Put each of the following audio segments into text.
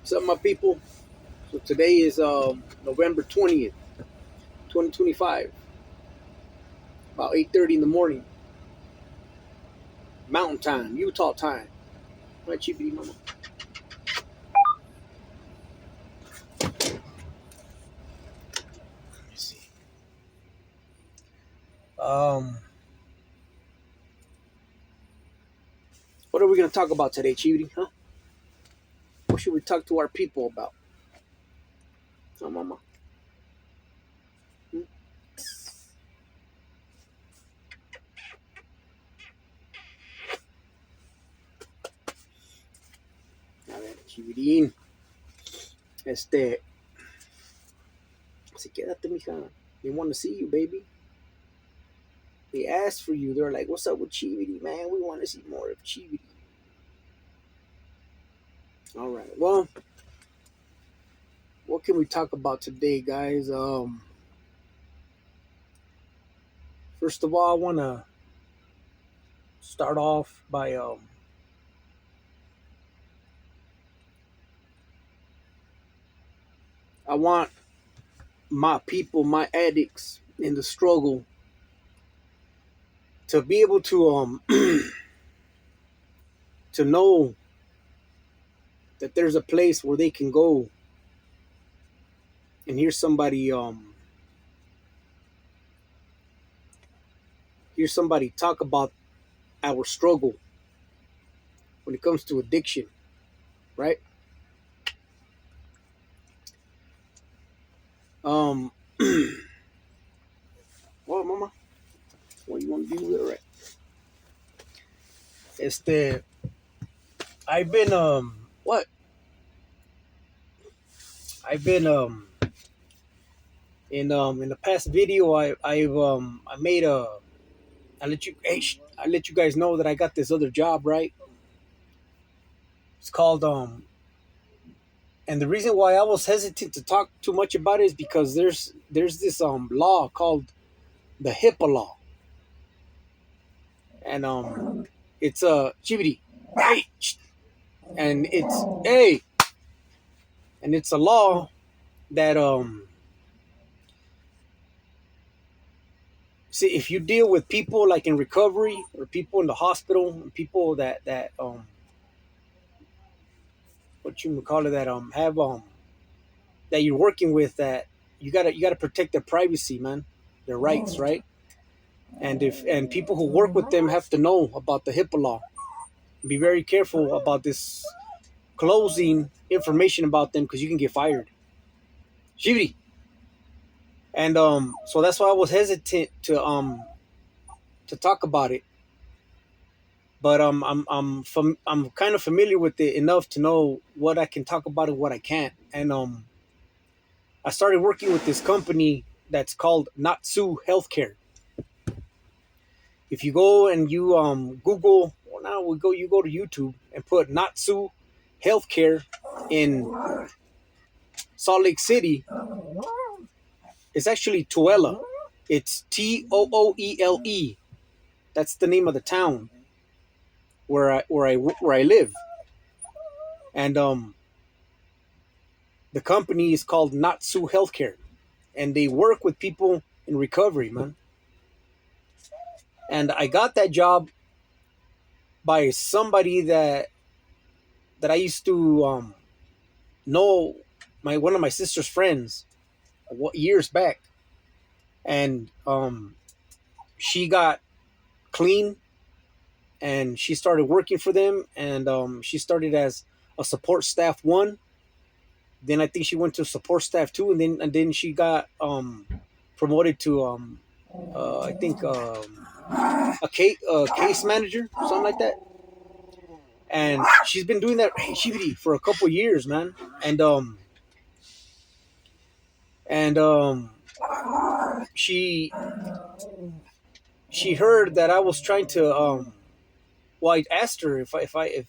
What's up, my people? So today is November 20th, 2025, about 8:30 in the morning, Mountain Time, Utah time. Right, Chiefy Mama? Let's see. Um, what are we going to talk about today, Chiefy? Huh? What should we talk to our people about? Huh, Mama? Hmm? A ver, Chivirín. Así quédate, mija. They want to see you, baby. They asked for you. They're like, what's up with Chivity, man? We want to see more of Chivity. All right. Well, what can we talk about today, guys? First of all, I want to start off by I want my people, my addicts in the struggle to be able to to know that there's a place where they can go and hear somebody talk about our struggle when it comes to addiction, right? Um well, mama, what do you want to do with it, right? I've been what? I've been in the past video I made I let you guys know that I got this other job, right? It's called and the reason why I was hesitant to talk too much about it is because there's this law called the HIPAA law, and it's a chibity, hey, and it's hey, and it's a law that see, if you deal with people like in recovery or people in the hospital, and people that what you would call it, that have that you're working with, that you gotta protect their privacy, man, their rights, right? And people who work with them have to know about the HIPAA law. Be very careful about this closing information about them because you can get fired. Shivity. And so that's why I was hesitant to talk about it. But I'm kind of familiar with it enough to know what I can talk about and what I can't. And I started working with this company that's called Natsu Healthcare. If you go and you Google, well, now you go to YouTube and put Natsu Healthcare in Salt Lake City. It's actually Tooele. It's Tooele. That's the name of the town where I live. And the company is called Natsu Healthcare, and they work with people in recovery, man. And I got that job by somebody that I used to know, one of my sister's friends, years back, and she got clean and she started working for them, and she started as a support staff 1. Then I think she went to support staff 2, and then she got promoted to I think case manager, something like that. And she's been doing that for a couple years, man. And she heard that I was trying to well, I asked her if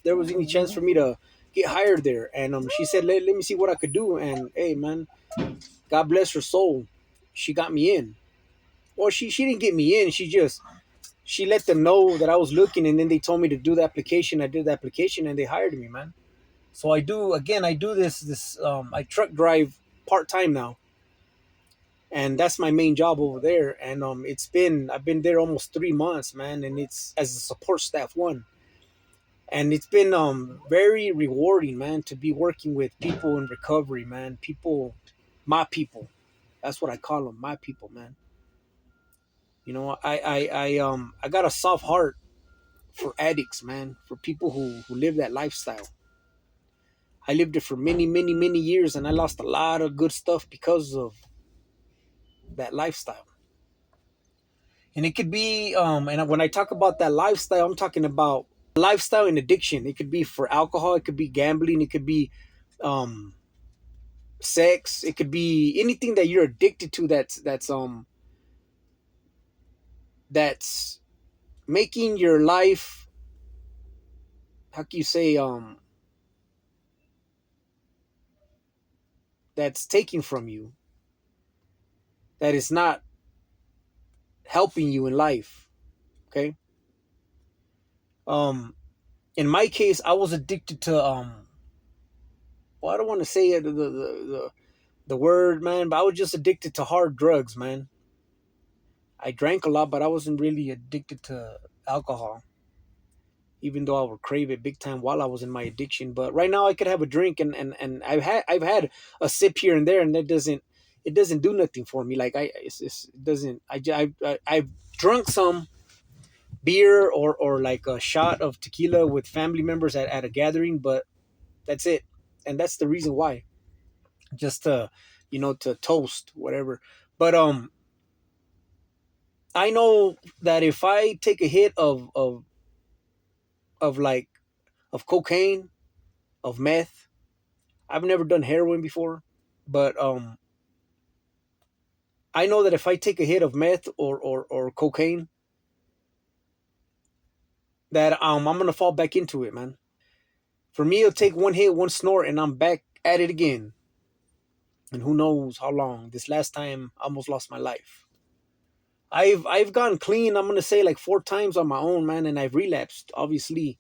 there was any chance for me to get hired there, and she said, let me see what I could do. And hey, man, God bless her soul, she got me in. Well, she didn't get me in. She let them know that I was looking, and then they told me to do the application. I did the application, and they hired me, man. So I do this I truck drive part-time now, and that's my main job over there. And I've been there almost 3 months, man, and it's as a support staff one. And it's been very rewarding, man, to be working with people in recovery, man. People, my people. That's what I call them, my people, man. You know, I got a soft heart for addicts, man, for people who live that lifestyle. I lived it for many, many, many years, and I lost a lot of good stuff because of that lifestyle. And it could be, and when I talk about that lifestyle, I'm talking about lifestyle and addiction. It could be for alcohol, it could be gambling, it could be um, sex, it could be anything that you're addicted to. That's making your life. How can you say that's taking from you? That is not helping you in life. Okay. Um, in my case, I was addicted to well, I don't want to say the word, man, but I was just addicted to hard drugs, man. I drank a lot, but I wasn't really addicted to alcohol, even though I would crave it big time while I was in my addiction. But right now, I could have a drink, and I've had a sip here and there, and it doesn't do nothing for me. Like it doesn't. I've drunk some beer or like a shot of tequila with family members at a gathering, but that's it, and that's the reason why. Just to, to toast whatever. But I know that if I take a hit of like of cocaine, of meth, I've never done heroin before, but I know that if I take a hit of meth or cocaine, that I'm gonna fall back into it, man. For me, it'll take one hit, one snort, and I'm back at it again. And who knows how long? This last time, I almost lost my life. I've gone clean. I'm gonna say like 4 times on my own, man, and I've relapsed. Obviously,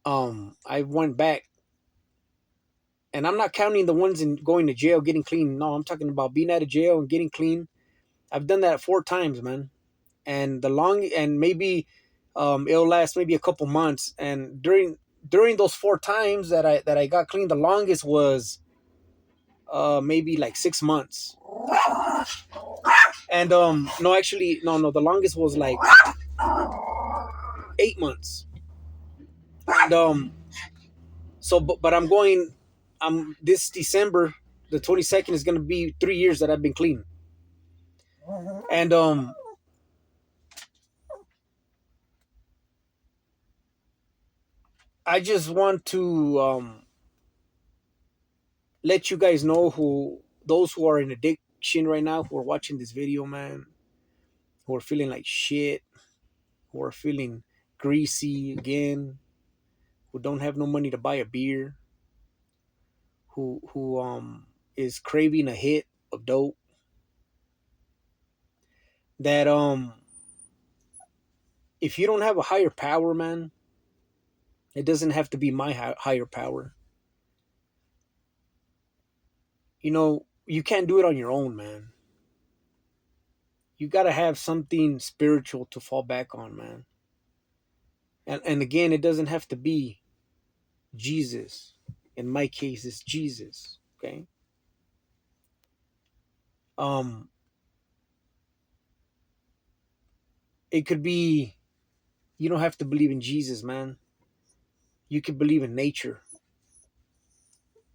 I went back, and I'm not counting the ones in going to jail, getting clean. No, I'm talking about being out of jail and getting clean. I've done that 4 times, man, and maybe it'll last maybe a couple months. And during those 4 times that I got clean, the longest was maybe like 6 months. And no, actually, no, the longest was like 8 months. And so but I'm this December, the 22nd, is gonna be 3 years that I've been clean. And I just want to let you guys know, who those who are in addiction right now, who are watching this video, man, who are feeling like shit, who are feeling greasy again, who don't have no money to buy a beer, who is craving a hit of dope, that if you don't have a higher power, man, it doesn't have to be my higher power. You can't do it on your own, man. You got to have something spiritual to fall back on, man. And again, it doesn't have to be Jesus. In my case, it's Jesus. Okay. Um, it could be, you don't have to believe in Jesus, man. You can believe in nature.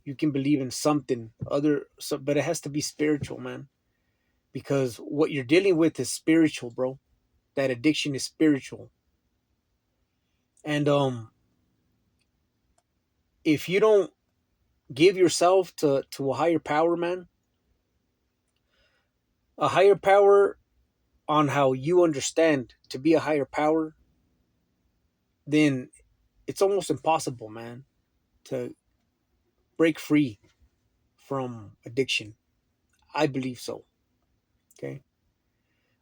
You can believe in something other, but it has to be spiritual, man. Because what you're dealing with is spiritual, bro. That addiction is spiritual. And if you don't give yourself to a higher power, man, a higher power on how you understand to be a higher power, then it's almost impossible, man, to break free from addiction. I believe so. Okay.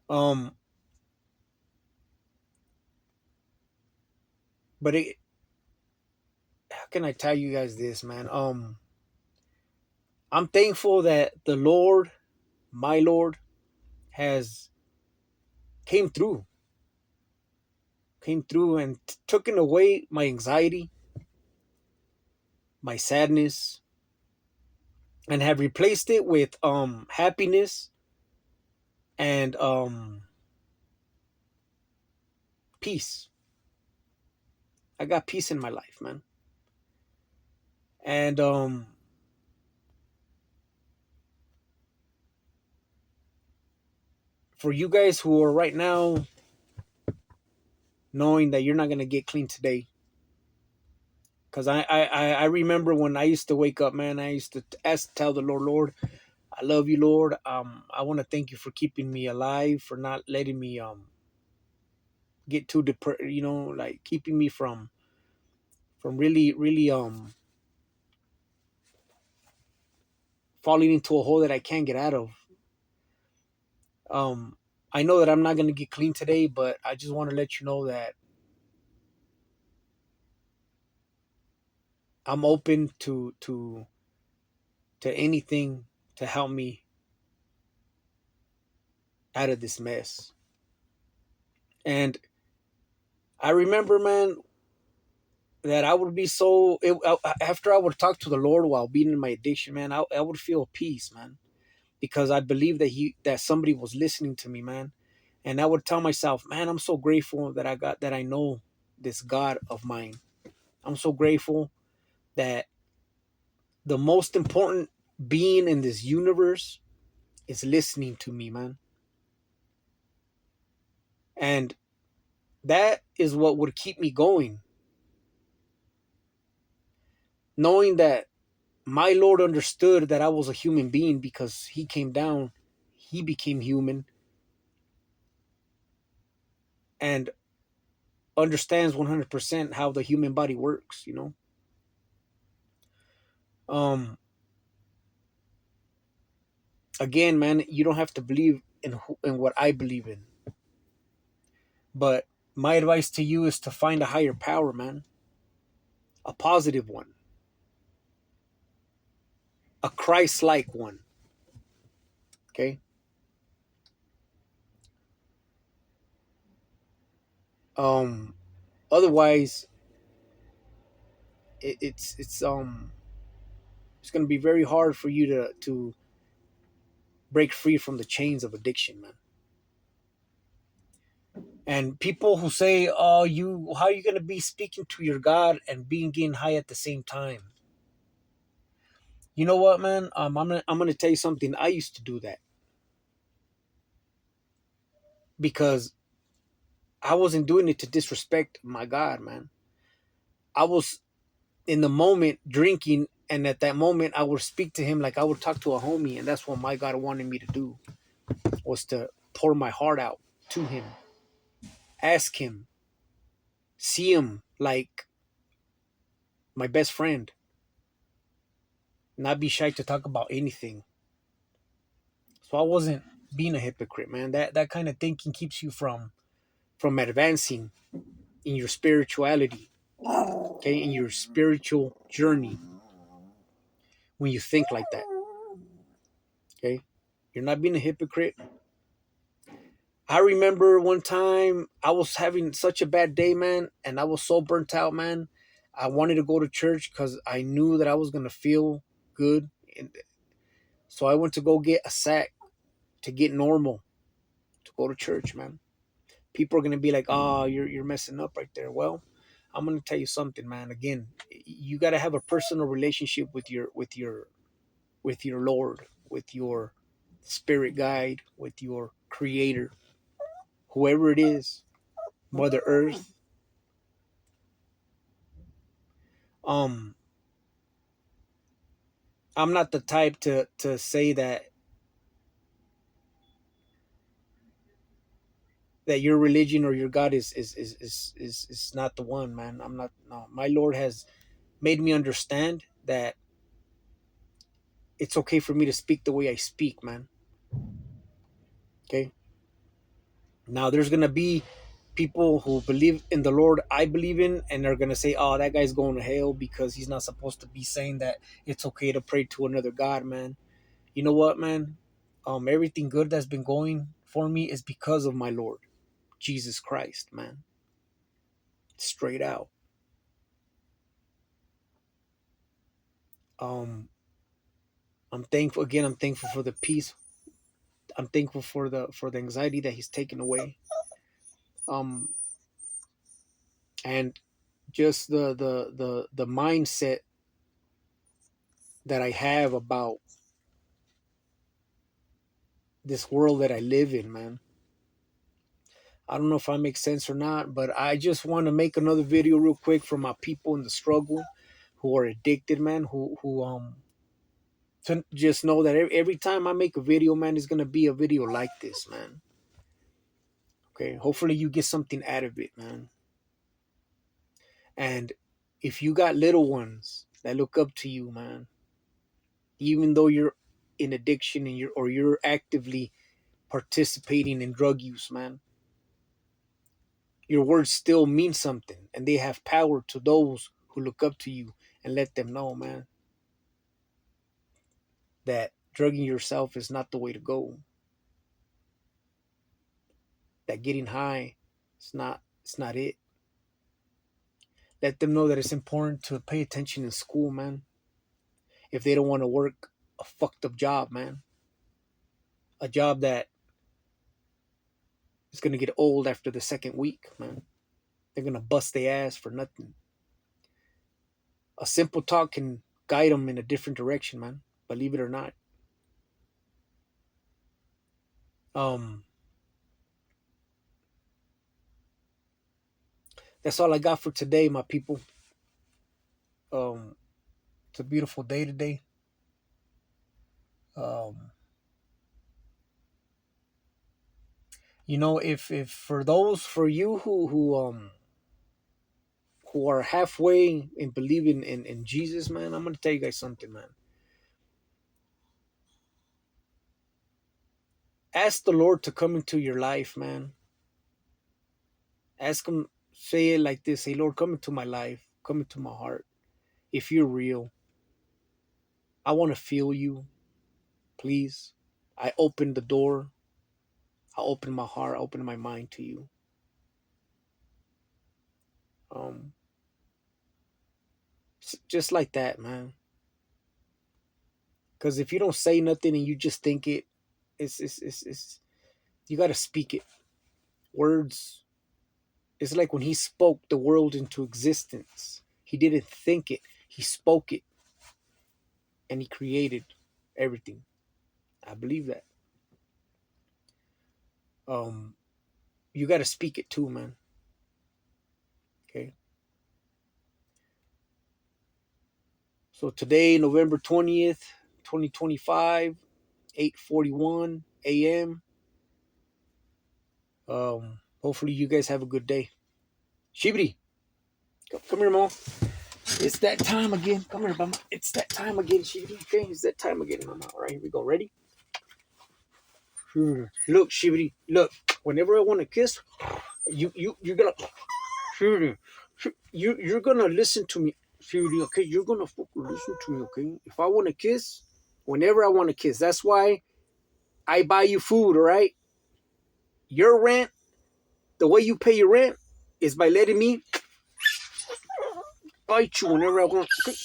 Um, but can I tell you guys this, man? I'm thankful that the Lord, my Lord, has came through, and taken away my anxiety, my sadness, and have replaced it with happiness and peace. I got peace in my life, man. And for you guys who are right now knowing that you're not gonna get clean today, because I remember when I used to wake up, man, I used to tell the Lord, Lord, I love you, Lord. I want to thank you for keeping me alive, for not letting me get too depressed, like keeping me from really falling into a hole that I can't get out of. Um, I know that I'm not gonna get clean today, but I just want to let you know that I'm open to anything to help me out of this mess. And I remember, man, that I would be after I would talk to the Lord while being in my addiction, man. I would feel peace, man, because I believe that somebody was listening to me, man. And I would tell myself, man, I'm so grateful that I know this God of mine. I'm so grateful that the most important being in this universe is listening to me, man. And that is what would keep me going. Knowing that my Lord understood that I was a human being because he came down, he became human, and understands 100% how the human body works. Um, again, man, you don't have to believe in what I believe in, but my advice to you is to find a higher power, man, a positive one, a Christ-like one. Okay. Um, otherwise, it's gonna be very hard for you to break free from the chains of addiction, man. And people who say, "Oh, how are you gonna be speaking to your God and being getting high at the same time?" You know what, man? I'm gonna tell you something. I used to do that because I wasn't doing it to disrespect my God, man. I was in the moment drinking, and at that moment, I would speak to Him like I would talk to a homie, and that's what my God wanted me to do, was to pour my heart out to Him, ask Him, see Him like my best friend, not be shy to talk about anything. So I wasn't being a hypocrite, man. That kind of thinking keeps you from advancing in your spirituality, okay, in your spiritual journey. When you think like that, okay, you're not being a hypocrite. I remember one time I was having such a bad day, man, and I was so burnt out, man. I wanted to go to church because I knew that I was gonna feel good, and so I went to go get a sack to get normal to go to church, man. People are gonna be like, "Oh, you're messing up right there." Well, I'm gonna tell you something, man. Again, you gotta have a personal relationship with your Lord, with your spirit guide, with your Creator, whoever it is, Mother Earth. Um, I'm not the type to say that your religion or your God is not the one, man. I'm not. No, my Lord has made me understand that it's okay for me to speak the way I speak, man. Okay. Now there's gonna be people who believe in the Lord I believe in, and they're gonna say, "Oh, that guy's going to hell because he's not supposed to be saying that it's okay to pray to another God, man." You know what, man? Everything good that's been going for me is because of my Lord Jesus Christ, man. Straight out. I'm thankful again. I'm thankful for the peace. I'm thankful for the anxiety that He's taken away. And just the mindset that I have about this world that I live in, man. I don't know if I make sense or not, but I just want to make another video real quick for my people in the struggle who are addicted, man, who to just know that every time I make a video, man, it's gonna be a video like this, man. Okay, hopefully you get something out of it, man. And if you got little ones that look up to you, man, even though you're in addiction and you're actively participating in drug use, man, your words still mean something, and they have power to those who look up to you, and let them know, man, that drugging yourself is not the way to go. That getting high, it's not it. Let them know that it's important to pay attention in school, man. If they don't want to work a fucked up job, man, a job that is gonna get old after the second week, man. They're gonna bust their ass for nothing. A simple talk can guide them in a different direction, man. Believe it or not. That's all I got for today, my people. It's a beautiful day today. You know, if for you who are halfway in believing in Jesus, man, I'm gonna tell you guys something, man. Ask the Lord to come into your life, man. Ask Him, say it like this: "Say, Lord, come into my life, come into my heart. If you're real, I want to feel you. Please, I open the door. I open my heart. I open my mind to you." Just like that, man. Because if you don't say nothing and you just think it, it's you got to speak it. Words. It's like when He spoke the world into existence. He didn't think it. He spoke it, and He created everything. I believe that. You got to speak it too, man. Okay. So today, November 20th, 2025, 8:41 a.m. Hopefully you guys have a good day. Shibri, come here, Mom. It's that time again. Come here, Mama. It's that time again, Shibri. Okay, it's that time again, Mama. All right, here we go. Ready? Look, Shibri. Look. Whenever I want to kiss, you're gonna Shibri. You're gonna listen to me, Shibri. Okay, you're gonna fucking listen to me. Okay, if I want to kiss, whenever I want to kiss. That's why I buy you food. All right. Your rent, the way you pay your rent, is by letting me bite you whenever I want. Okay?